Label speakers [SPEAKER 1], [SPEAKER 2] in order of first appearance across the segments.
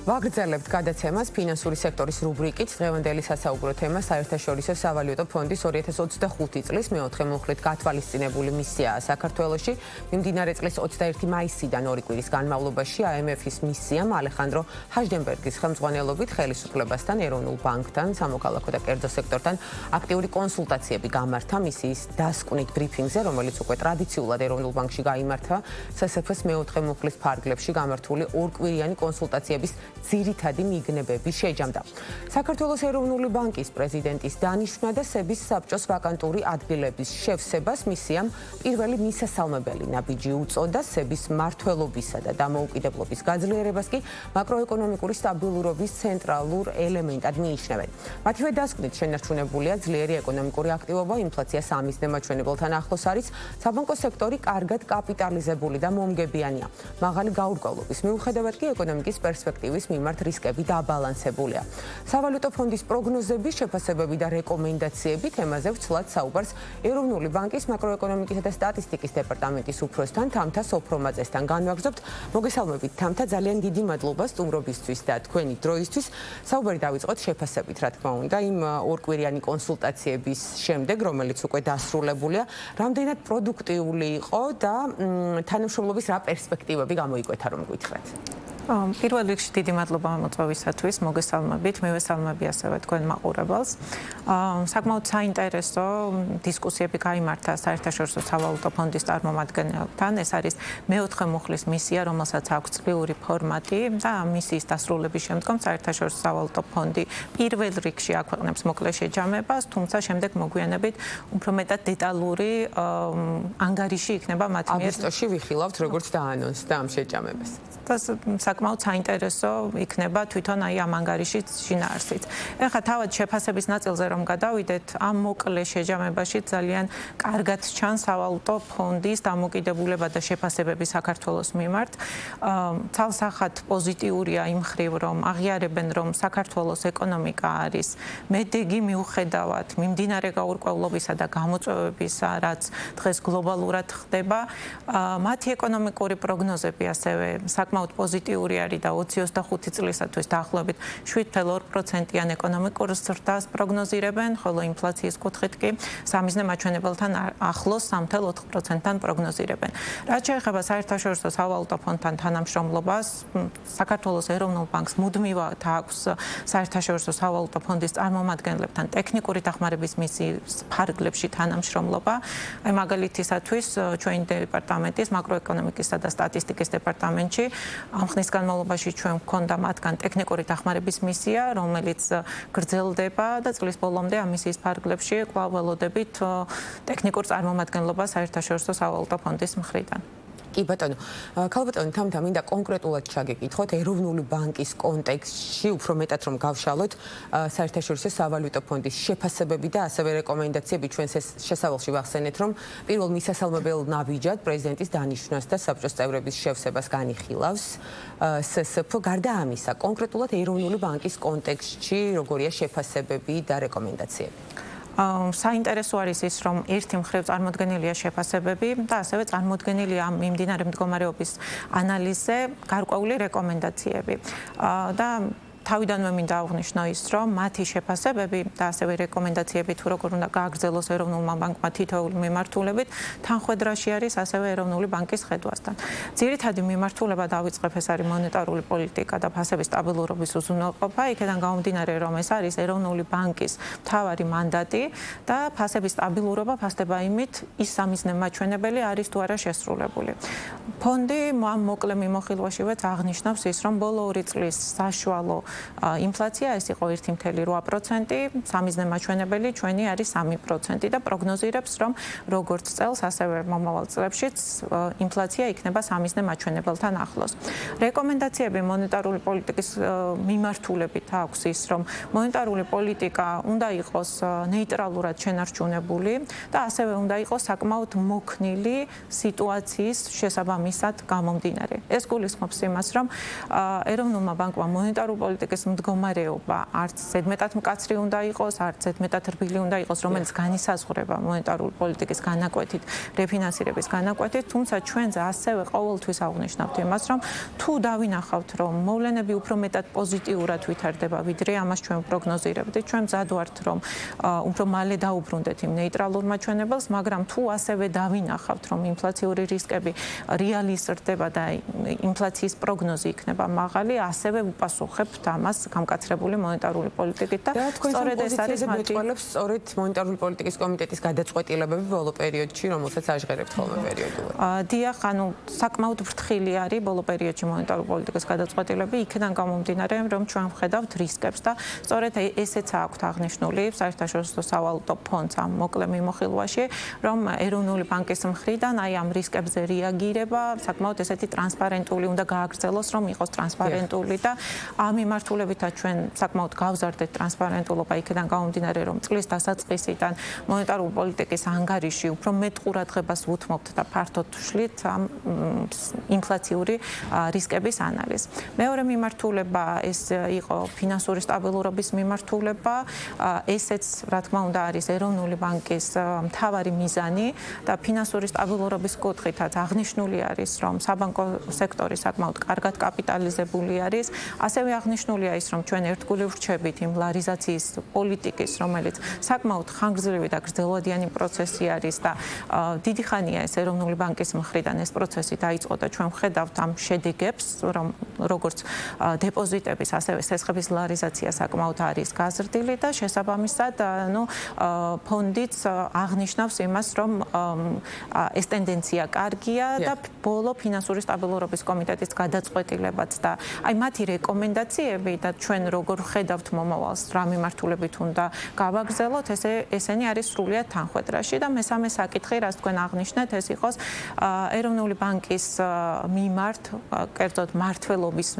[SPEAKER 1] ვაგრძელებთ გადაცემას ფინანსური სექტორის რუბრიკით. დღევანდელი სასაუბრო თემა საერთაშორისო სავალუტო ფონდის 2025 წლის მეოთხე მუხლით გათვალისწინებული მისიაა საქართველოში. მიმდინარე წლის 21 მაისიდან 2 კვირის განმავლობაში IMF-ის მისიამ ალეხანდრო ჰაჟდენბერგის ხელმძღვანელობით ხელისუფლებასთან, ეროვნულ ბანკთან, სამოქალაქო და კერძო სექტორთან აქტიური კონსულტაციები გამართა მისიის დასკვნით ბრიფინგზე, რომელიც უკვე ტრადიციულად ეროვნულ ბანკში გაიმართა SSF-ს მეოთხე მუხლის ფარგლებში გამართული ორკვირიანი კონსულტაციების ძირითადი მიგნებები შეჯამდა. საქართველოს ეროვნული ბანკის პრეზიდენტის დანიშვნა და სების საბჭოს ვაკანტური ადგილების შევსებას მისიამ პირველი მისასალმებელი ნაბიჯი უწოდა. სების მმართველობისა და დამოუკიდებლობის გაძლიერებას კი მაკროეკონომიკური სტაბილურობის ცენტრალურ ელემენტად მიიჩნევენ. მათივე დასკვნით შენარჩუნებულია ძლიერი ეკონომიკური აქტივობა, ინფლაცია სამიზნე მაჩვენებელთან ახლოს არის, საბანკო სექტორი კარგად კაპიტალიზებული და მომგებიანია. მაღალი გაურკვევლობის მიუხედავად კი ეკონომიკის პერსპექტივის მიმართ რისკები დაბალანსებულია. სავალუტო ფონდის პროგნოზები, შეფასებები და რეკომენდაციები თემაზე ვცვლად საუბარს ეროვნული ბანკის მაკროეკონომიკისა და სტატისტიკის დეპარტამენტის უფროსთან თამთა სოფრომაძესთან განვაგრძობთ. მოგესალმებით თამთა, ძალიან დიდი მადლობა სტუმრობისთვის და თქვენი დროისთვის. საუბარი დავიწყოთ შეფასებით, რა თქმა უნდა, იმ ორკვირიანი კონსულტაციების შემდეგ, რომელიც უკვე დასრულებულია, რამდენად პროდუქტიული იყო და თანამშრომლობის რა პერსპექტივები გამოიკვეთა, რომ გითხრათ?
[SPEAKER 2] პირველ რიგში დიდი მადლობა მოწვევისათვის, მოგესალმებით, მივესალმები ასევე თქვენ მაყურებელს. საკმაოდ საინტერესო დისკუსიები გაიმართა საერთაშორისო სავალუტო ფონდის წარმომადგენელთან. ეს არის მეოთხე მუხლის მისია, რომელსაც აქვს წლიური ფორმატი და მისიის დასრულების შემდგომ საერთაშორისო სავალუტო ფონდი პირველ რიგში აქვეყნებს მოკლე შეჯამებას, თუმცა შემდეგ მოგვიანებით უფრო მეტად დეტალური ანგარიში იქნება მათ მიერ.
[SPEAKER 1] აგვისტოში ვიხილავთ, როგორც დაანონსდა ამ შეჯამებას.
[SPEAKER 2] საკმაოდ საინტერესო იქნება თვითონ აი ამ ანგარიშის შინაარსით. ეხლა თავად შეფასების ნაწილზე რომ გადავიდეთ, ამ მოკლე შეჯამებაში ძალიან კარგად ჩანს სავალუტო ფონდის დამოკიდებულება და შეფასებები საქართველოს მიმართ. ცალსახად პოზიტიურია იმ მხრივ, რომ აღიარებენ, რომ საქართველოს ეკონომიკა არის მედეგი მიუხედავად მიმდინარე გაურკვევლობისა და გამოწვევებისა, რაც დღეს გლობალურად ხდება. მათი ეკონომიკური პროგნოზები ასევე საკმაოდ პოზიტიური არის და 2025 წლისათვის დაახლოებით 7.2%-იან ეკონომიკურ ზრდას პროგნოზირებენ, ხოლო ინფლაციის კუთხით კი სამიზნე მაჩვენებელთან ახლოს 3.4%-თან პროგნოზირებენ. რაც შეეხება საერთაშორისო სავალუტო ფონდთან თანამშრომლობას, საქართველოს ეროვნულ ბანკს მუდმივად აქვს საერთაშორისო სავალუტო ფონდის წარმომადგენლებთან ტექნიკური დახმარების მისიის ფარგლებში თანამშრომლობა. აი მაგალითისათვის ჩვენი დეპარტამენტის მაკროეკონომიკისა და სტატისტიკის დეპარტამენტში ამ ხნის განმავლობაში ჩვენ გვქონდა მათგან ტექნიკური დახმარების მისია, რომელიც გრძელდება და წლის ბოლომდე ამ მისიის ფარგლებში კვლავ ველოდებით ტექნიკურ წარმომადგენლობას საერთაშორისო სავალუტო ფონდის მხრიდან.
[SPEAKER 1] კი ბატონო, ქალბატონო თამთა, მინდა კონკრეტულად ჩაგეკითხოთ ეროვნული ბანკის კონტექსტში, უფრო მეტად რომ გავშალოთ საერთაშორისო სავალუტო ფონდის შეფასებები და ასევე რეკომენდაციები. ჩვენ შესავალში ვახსენეთ, რომ პირველ მისასალმებელ ნაბიჯად პრეზიდენტის დანიშვნას და საბჭოს წევრების შევსებას განიხილავს SSF. გარდა ამისა, კონკრეტულად ეროვნული ბანკის კონტექსტში როგორია შეფასებები და რეკომენდაციები?
[SPEAKER 2] საინტერესო არის ის, რომ ერთი მხრივ წარმოდგენილია შეფასებები და ასევე წარმოდგენილია ამ მიმდინარე მდგომარეობის ანალიზზე გარკვეული რეკომენდაციები. და თავიდანვე მინდა აღვნიშნო ის, რომ მათი შეფასებები და ასევე რეკომენდაციები თუ როგორ უნდა გააგრძელოს ეროვნულმა ბანკმა თითოეული მიმართულებით, თანხვედრაში არის ასევე ეროვნული ბანკის ხედვასთან. ძირითადი მიმართულება დავიწყებ, ეს არის მონეტარული პოლიტიკა და ფასების სტაბილურობის უზრუნველყოფა. იქედან გამომდინარე, რომ ეს არის ეროვნული ბანკის მთავარი მანდატი და ფასების სტაბილურობა ფასდება იმით, ის სამიზნე მაჩვენებელი არის თუ არა შესრულებული. ფონდი ამ მოკლე მიმოხილვაშივეც აღნიშნავს ის, რომ ბოლო 2 წლის საშუალო ინფლაცია ეს იყო 1.8%, სამიზნე მაჩვენებელი ჩვენი არის 3% და პროგნოზირებს, რომ როგორც წელს, ასევე მომავალ წლებშიც ინფლაცია იქნება სამიზნე მაჩვენებელთან ახლოს. რეკომენდაციები მონეტარული პოლიტიკის მიმართულებით აქვს ის, რომ მონეტარული პოლიტიკა უნდა იყოს ნეიტრალურად შენარჩუნებული და ასევე უნდა იყოს საკმაოდ მოქნილი სიტუაციის შესაბამისად გამომდინარე. ეს გულისხმობს იმას, რომ ეროვნულმა ბანკმა მონეტარულ პოლიტიკის მდგომარეობა არც ზედმეტად მკაცრი უნდა იყოს, არც ზედმეტად რბილი უნდა იყოს, რომელიც განისაზღვრება მონეტარული პოლიტიკის განაკვეთით, რეფინანსირების განაკვეთით, თუმცა ჩვენზე ასევე ყოველთვის აღვნიშნავთ იმას, რომ თუ დავინახავთ, რომ მოვლენები უფრო მეტად პოზიტიურად ვითარდება, ვიდრე ამას ჩვენ პროგნოზირებდით, ჩვენ მზად ვართ, რომ უფრო მალე დაუბრუნდეთ იმ ნეიტრალურ მაჩვენებელს, მაგრამ თუ ასევე დავინახავთ, რომ ინფლაციური რისკები რეალიზდება და ინფლაციის პროგნოზი იქნება მაღალი, ასევე უპასუხებთ ამას გამკაცრებული მონეტარული პოლიტიკით და სწორედ ეს არის მათი
[SPEAKER 1] სწორედ მონეტარული პოლიტიკის კომიტეტის გადაწყვეტილებები ბოლო პერიოდში, რომელსაც აჟღერებთ ხოლმე პერიოდულად.
[SPEAKER 2] დიახ, ანუ საკმაოდ ფრთხილი არის ბოლო პერიოდში მონეტარული პოლიტიკის გადაწყვეტილებები, იქიდან გამომდინარე, რომ ჩვენ ვხედავთ რისკებს და სწორედ ესეც აქვთ აღნიშნული საერთაშორისო სავალუტო ფონდს ამ მოკლე მიმოხილვაში, რომ ეროვნული ბანკის მხრიდან აი ამ რისკებზე რეაგირება საკმაოდ ესეთი ტრანსპარენტული უნდა გააგრძელოს, რომ იყოს ტრანსპარენტული და ამ მიმართულებითაც ჩვენ საკმაოდ გავზარდეთ ტრანსპარენტულობა იქიდან გამომდინარე, რომ წლის დასაწყისიდან მონეტარული პოლიტიკის ანგარიში უფრო მეტ ყურადღებას ვუთმობთ და ფართოდ ვშლით ამ ინფლაციური რისკების ანალიზს. მეორე მიმართულება ეს იყო ფინანსური სტაბილურობის მიმართულება, ესეც რა თქმა უნდა არის ეროვნული ბანკის მთავარი მიზანი და ფინანსური სტაბილურობის კუთხითაც აღნიშნული არის, რომ საბანკო სექტორი საკმაოდ კარგად კაპიტალიზებული არის. ასევე აღნიშნულია ის, რომ ჩვენ ერთგული ვრჩებით იმ ლარიზაციის პოლიტიკის, რომელიც საკმაოდ ხანგრძლივი და გრძელვადიანი პროცესი არის და დიდი ხანია ეს ეროვნული ბანკის მხრიდან ეს პროცესი დაიწყო და ჩვენ ვხედავთ ამ შედეგებს, რომ როგორც დეპოზიტების, ასევე სესხების ლარიზაცია საკმაოდ არის გაზრდილი და შესაბამისად, ფონდიც აღნიშნავს იმას, რომ ეს ტენდენცია კარგია და ბოლო ფინანსური სტაბილურობის კომიტეტის გადაწყვეტილებაც და აი მათი რეკომენდაციები და ჩვენ როგორ ვხედავთ მომავალს, რა მიმართულებით უნდა გავაგრძელოთ, ესენი არის სრულიად თანხვედრაში და მესამე საკითხი, რაც თქვენ აღნიშნეთ, ეს იყოს ეროვნული ბანკის მიმართ, კერძოდ მმართველობის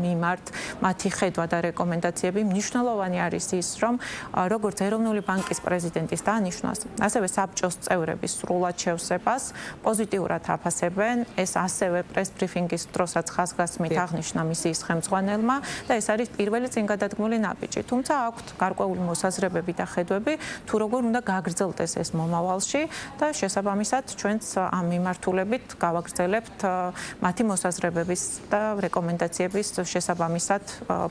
[SPEAKER 2] მიმართ მათი ხედვა და რეკომენდაციები. მნიშვნელოვანი არის ის, რომ როგორც ეროვნული ბანკის პრეზიდენტის დანიშვნას, ასევე საბჭოს წევრების სრულად შევსებას პოზიტიურად აფასებენ. ეს ასევე პრეს ბრიფინგის დროსაც ხაზგასმით აღნიშნა მისიის ხელმძღვანელმა და ეს არის პირველი წინგადადგმული ნაბიჯი. თუმცა აქვთ გარკვეული მოსაზრებები და ხედვები, თუ როგორ უნდა გაგრძელდეს ეს მომავალში და შესაბამისად ჩვენც ამ მიმართულებით გავაგრძელებთ მათი მოსაზრებების და რეკომენდაციების შესაბამისად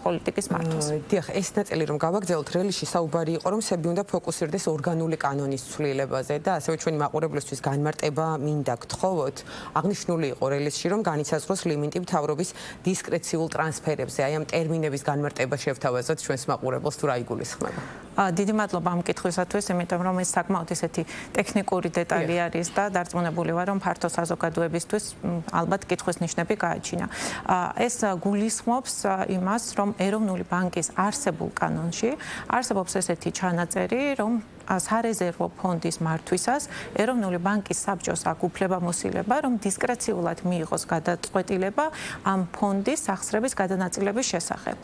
[SPEAKER 2] პოლიტიკის მართვას.
[SPEAKER 1] დიახ, ეს ნაწილი რომ გავაგრძელოთ, რელიში საუბარი იყო, რომ სები უნდა ფოკუსირდეს ორგანული კანონის ცვლილებაზე და ასევე ჩვენი მაყურებლისთვის განმარტება მინდა გთხოვოთ. აღნიშნული იყო რელიზში, რომ განისაზღვროს ლიმიტი მთავრობის დისკრეციულ ტრანსფერებზე. აი ამ ტერმინების განმარტება შევთავაზოთ ჩვენს მაყურებელს, თუ რა იგულისხმება.
[SPEAKER 2] დიდი მადლობა ამ კითხვისათვის, იმიტომ რომ ეს საკმაოდ ესეთი ტექნიკური დეტალი არის და დარწმუნებული ვარ, რომ ფართო საზოგადოებისთვის ალბათ კითხვის ნიშნები გააჩინა. ეს გულისხმობს იმას, რომ ეროვნული ბანკის არსებულ კანონში არსებობს ესეთი ჩანაწერი, რომ სარეზერვო ფონდის მართვისას ეროვნული ბანკის საბჭოს აქვს უფლებამოსილება, რომ დისკრეციულად მიიღოს გადაწყვეტილება ამ ფონდის სახსრების გადანაწილების შესახებ.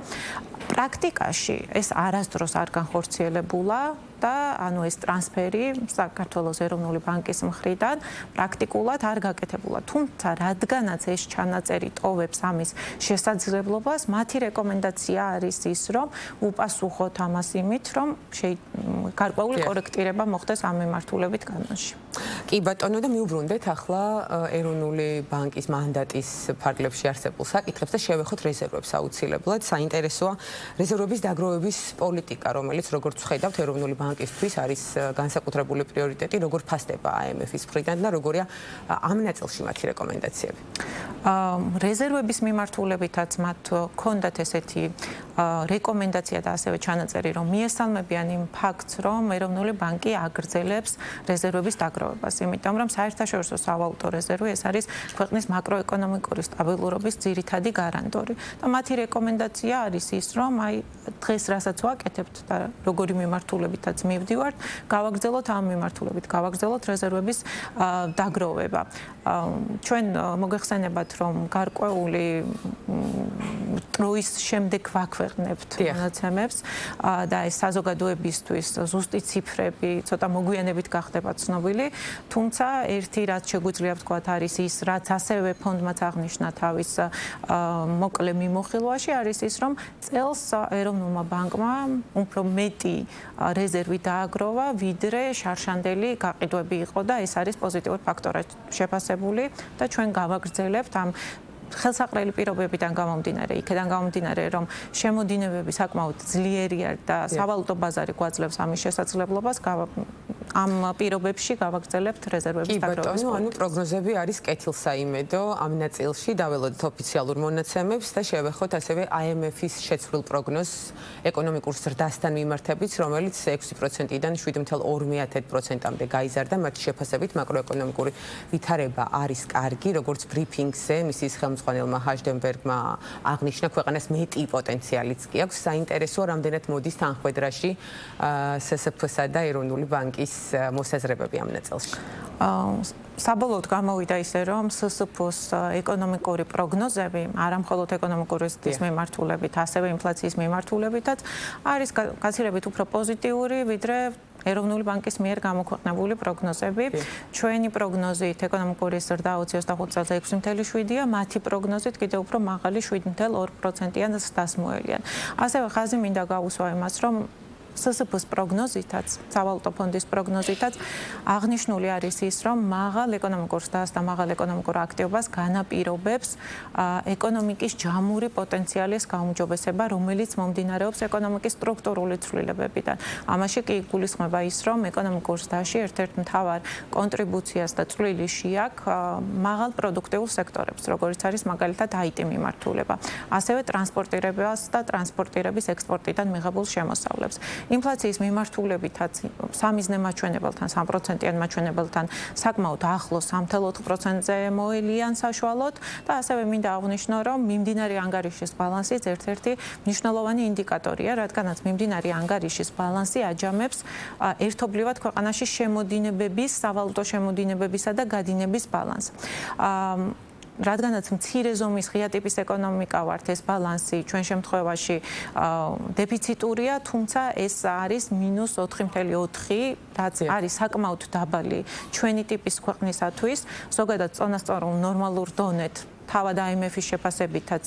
[SPEAKER 2] პრაქტიკაში ეს არასდროს არ განხორციელებულა და ანუ ეს ტრანსფერი საქართველოს ეროვნული ბანკის მხრიდან პრაქტიკულად არ გაკეთებულა. თუმცა რადგანაც ეს ჩანაწერი ტოვებს ამის შესაძლებლობას, მათი რეკომენდაცია არის ის, რომ უპასუხოთ ამას იმით, რომ გარკვეული კორექტირება მოხდეს ამ მიმართულებით კანონში.
[SPEAKER 1] კი ბატონო და მიუბრუნდეთ ახლა ეროვნული ბანკის მანდატის ფარგლებში არსებულ საკითხებს და შევეხოთ რეზერვებს აუცილებლად. საინტერესოა რეზერვების დაგროვების პოლიტიკა, რომელიც როგორც ვხედავთ ეროვნული ბანკისთვის არის განსაკუთრებული პრიორიტეტი, როგორ ფასდება IMF-ის მხრიდან და როგორია ამ ნაწილში მათი რეკომენდაციები.
[SPEAKER 2] რეზერვების მიმართულებითაც მათ ჰქონდათ ესეთი რეკომენდაცია და ასევე ჩანაწერი, რომ მიესალმებიან იმ ფაქტს, რომ ეროვნული ბანკი აგრძელებს რეზერვების დაგროვებას, იმიტომ რომ საერთაშორისო სავალუტო რეზერვი ეს არის ქვეყნის მაკროეკონომიკური სტაბილურობის ძირითადი გარანტორი. და მათი რეკომენდაცია არის ის, რომ აი დღეს რასაც ვაკეთებთ და როგორი მიმართულებითაც მივდივართ, გავაგრძელოთ ამ მიმართულებით, გავაგრძელოთ რეზერვების დაგროვება. ჩვენ მოგეხსენებათ, რომ გარკვეული დროის შემდეგ ვაქვეყნებთ მონაცემებს და ეს საზოგადოებისთვის ზუსტი ციფრები ცოტა მოგვიანებით გახდება ცნობილი, თუმცა ერთი რაც შეგვიძლია ვთქვათ არის ის, რაც ასევე ფონდმაც აღნიშნა თავის მოკლე მიმოხილვაში, არის ის, რომ წელს ეროვნულმა ბანკმა უფრო მეტი რეზერვი დააგროვა, ვიდრე შარშანდელი გაყიდვები იყო და ეს არის პოზიტიური ფაქტორად შეფასებული და ჩვენ გავაგრძელებთ ამ ხელსაყრელი პირობებიდან გამომდინარე, იქიდან გამომდინარე, რომ შემოდინებები საკმაოდ ძლიერია და სავალუტო ბაზარი გვაძლევს ამის შესაძლებლობას, ამ პირობებში გავაგრძელებთ რეზერვების დაგროვის.
[SPEAKER 1] ანუ პროგნოზები არის კეთილსაიმედო ამ ნაწილში, დაველოდოთ ოფიციალურ მონაცემებს და შევეხოთ ასევე IMF-ის შეცვლილ პროგნოზს ეკონომიკურ ზრდასთან მიმართებით, რომელიც 6%-დან 7.2%-მდე გაიზარდა, მათი შეფასებით მაკროეკონომიკური ვითარება არის კარგი, როგორც ბრიფინგზე მისის ხელმძღვანელმა ჰაჟდენბერგმა აღნიშნა, ქვეყანას მეტი პოტენციალიც კი აქვს. საინტერესოა, რამდენად მოდის თანხმედრაში SSP-სა და ეროვნული ბანკის მოსაზრებები ამ ნაწილში.
[SPEAKER 2] საბოლოოდ გამოვიდა ისე, რომ SSP-ს ეკონომიკური პროგნოზები, არა მხოლოდ ეკონომიკური ზრდის მიმართულებით, ასევე ინფლაციის მიმართულებითაც არის გაცილებით უფრო პოზიტიური, ვიდრე ეროვნული ბანკის მიერ გამოქვეყნებული პროგნოზები. ჩვენი პროგნოზით ეკონომიკური ზრდა 25 წელს 6.7-ია, მათი პროგნოზით კიდევ უფრო მაღალი 7.2%-იან ზრდას მოელიან. ასევე ხაზი მინდა გავუსვა იმას, რომ SSP-ს პროგნოზითაც, სავალუტო ფონდის პროგნოზითაც აღნიშნული არის ის, რომ მაღალ ეკონომიკურ ზრდას და მაღალ ეკონომიკურ აქტივობას განაპირობებს ეკონომიკის ჯამური პოტენციალის გაუმჯობესება, რომელიც მომდინარეობს ეკონომიკის სტრუქტურული ცვლილებებიდან. ამაში კი იგულისხმება ის, რომ ეკონომიკურ ზრდაში ერთ-ერთ მთავარ კონტრიბუციას და წვლილში აქვს მაღალ პროდუქტიულ სექტორებს, როგორც არის მაგალითად IT მიმართულება, ასევე ტრანსპორტირებას და ტრანსპორტირების ექსპორტიდან მიღებულ შემოსავლებს. ინფლაციის მიმართულებითაც სამიზნე მაჩვენებელთან 3%-იან მაჩვენებელთან საკმაოდ ახლოს 3.4%-ზე მოელიან საშუალოდ და ასევე მინდა აღვნიშნო, რომ მიმდინარე ანგარიშის ბალანსიც ერთ-ერთი მნიშვნელოვანი ინდიკატორია, რადგანაც მიმდინარე ანგარიშის ბალანსი აჯამებს ერთობლივად ქვეყანაში შემოდინებების, სავალუტო შემოდინებებისა და გადინების ბალანსს. რადგანაც მცირე ზომის ღია ტიპის ეკონომიკა ვართ, ეს ბალანსი ჩვენ შემთხვევაში დეფიციტურია, თუმცა ეს არის -4.4, რაც არის საკმაოდ დაბალი ჩვენი ტიპის ქვეყნისათვის, ზოგადად წონასწორულ ნორმალურ დონეთ თავად IMF-ის შეფასებითაც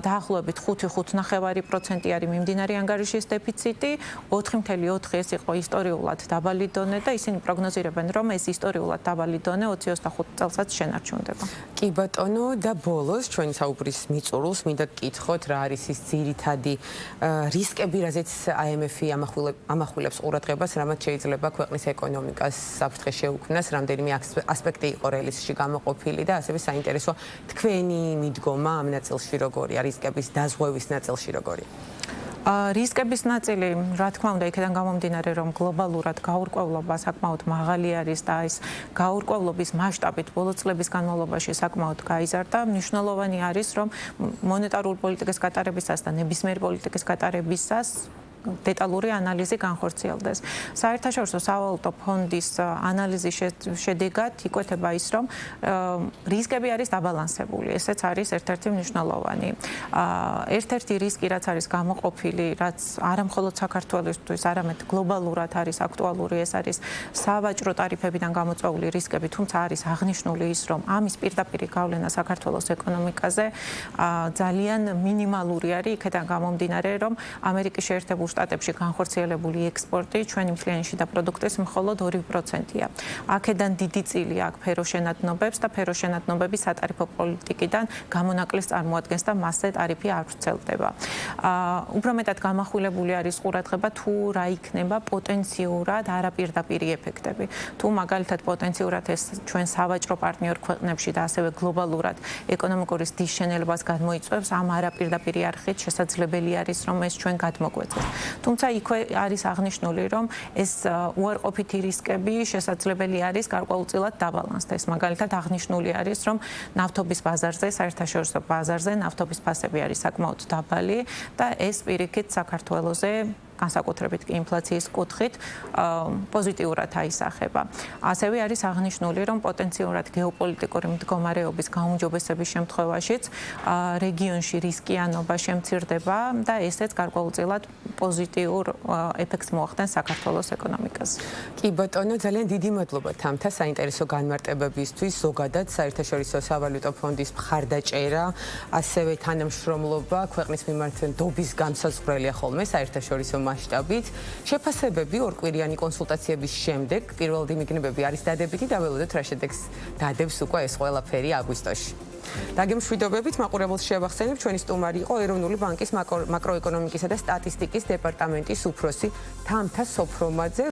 [SPEAKER 2] დაახლოებით 5.5% არის მიმდინარე ანგარიშის დეფიციტი, 4.4 ეს იყო ისტორიულად დაბალი დონე და ისინი პროგნოზირებენ, რომ ეს ისტორიულად დაბალი დონე 2025 წელსაც შენარჩუნდება.
[SPEAKER 1] კი ბატონო, და ბოლოს ჩვენი საუბრის მიწურულს მინდა გკითხოთ, რა არის ის ძირითადი რისკები, რაზეც IMF-ი ამახვილებს ყურადღებას, რამაც შეიძლება ქვეყნის ეკონომიკას საფრთხე შეუქმნას, რამდენიმე ასპექტი იყო რელიზში გამოყოფილი და ასევე საინტერესოა თქვენი მიდგომა ამ ნაწილში როგორია, რისკების დაზღვევის ნაწილში როგორია?
[SPEAKER 2] რისკების ნაწილი, რა თქმა უნდა, იქიდან გამომდინარე, რომ გლობალურად გაურკვევლობა საკმაოდ მაღალი არის და ეს გაურკვევლობის მასშტაბით ბოლო წლების განმავლობაში საკმაოდ გაიზარდა. მნიშვნელოვანი არის, რომ მონეტარული პოლიტიკის გატარებისას და ნებისმიერი პოლიტიკის გატარებისას დეტალური ანალიზი განხორციელდეს. საერთაშორისო სავალუტო ფონდის ანალიზის შედეგად იკვეთება ის, რომ რისკები არის დაბალანსებული. ესეც არის ერთ-ერთი მნიშვნელოვანი. ერთ-ერთი რისკი, რაც არის გამოყოფილი, რაც არა მხოლოდ საქართველოსთვის, არამედ გლობალურად არის აქტუალური, ეს არის სავაჭრო ტარიფებიდან გამოწვეული რისკები, თუმცა არის აღნიშნული ის, რომ ამის პირდაპირი გავლენა საქართველოს ეკონომიკაზე ძალიან მინიმალური არის, იქიდან გამომდინარე, რომ ამერიკის შეერთებულ შტატებში განხორციელებული ექსპორტი ჩვენი მთლიანში და პროდუქტის მხოლოდ 2%-ია. აქედან დიდი წილი აქვს ფეროშენადნობებს და ფეროშენადნობების სატარიფო პოლიტიკიდან გამონაკლის წარმოადგენს და მასზე ტარიფი არ ვრცელდება. უფრო მეტად გამახვილებული არის ყურადღება თუ რა იქნება პოტენციურად არაპირდაპირი ეფექტები. თუ მაგალითად პოტენციურად ეს ჩვენ სავაჭრო პარტნიორ ქვეყნებში და ასევე გლობალურად ეკონომიკური ზრდის შენელებას გამოიწვევს, ამ არაპირდაპირი არხით შესაძლებელი არის, რომ ეს ჩვენ გადმოგვეწეს. თუმცა იქვე არის აღნიშნული, რომ ეს უარყოფითი რისკები შესაძლებელი არის გარკვეულწილად დაბალანსდეს. მაგალითად აღნიშნული არის, რომ ნავთობის ბაზარზე, საერთაშორისო ბაზარზე ნავთობის ფასები არის საკმაოდ დაბალი და ეს პირიქით საქართველოზე განსაკუთრებით კი ინფლაციის კუთხით პოზიტიურად აისახება. ასევე არის აღნიშნული, რომ პოტენციურად გეოპოლიტიკური მდგომარეობის გაუმჯობესების შემთხვევაშიც რეგიონში რისკიანობა შემცირდება და ესეც გარკვეულწილად პოზიტიურ ეფექტს მოახდენს საქართველოს ეკონომიკაზე.
[SPEAKER 1] კი ბატონო, ძალიან დიდი მადლობა თამთა საინტერესო განმარტებებისთვის, ზოგადად საერთაშორისო სავალუტო ფონდის მხარდაჭერა, ასევე თანამშრომლობა ქვეყნის მიმართ ნდობის განსაზღვრელია ხოლმე საერთაშორისო მასშტაბით. შეფასებები ორკვირიანი კონსულტაციების შემდეგ პირველადი მიგნებები არის დადებითი და ველოდოთ რა შედეგს დადებს უკვე ეს ყველაფერი აგვისტოში. დაგემშვიდობებით, მაყურებელს შევახსენებ, ჩვენი სტუმარი იყო ეროვნული ბანკის მაკროეკონომიკისა და სტატისტიკის დეპარტამენტის უფროსი თამთა სოფრომაძე.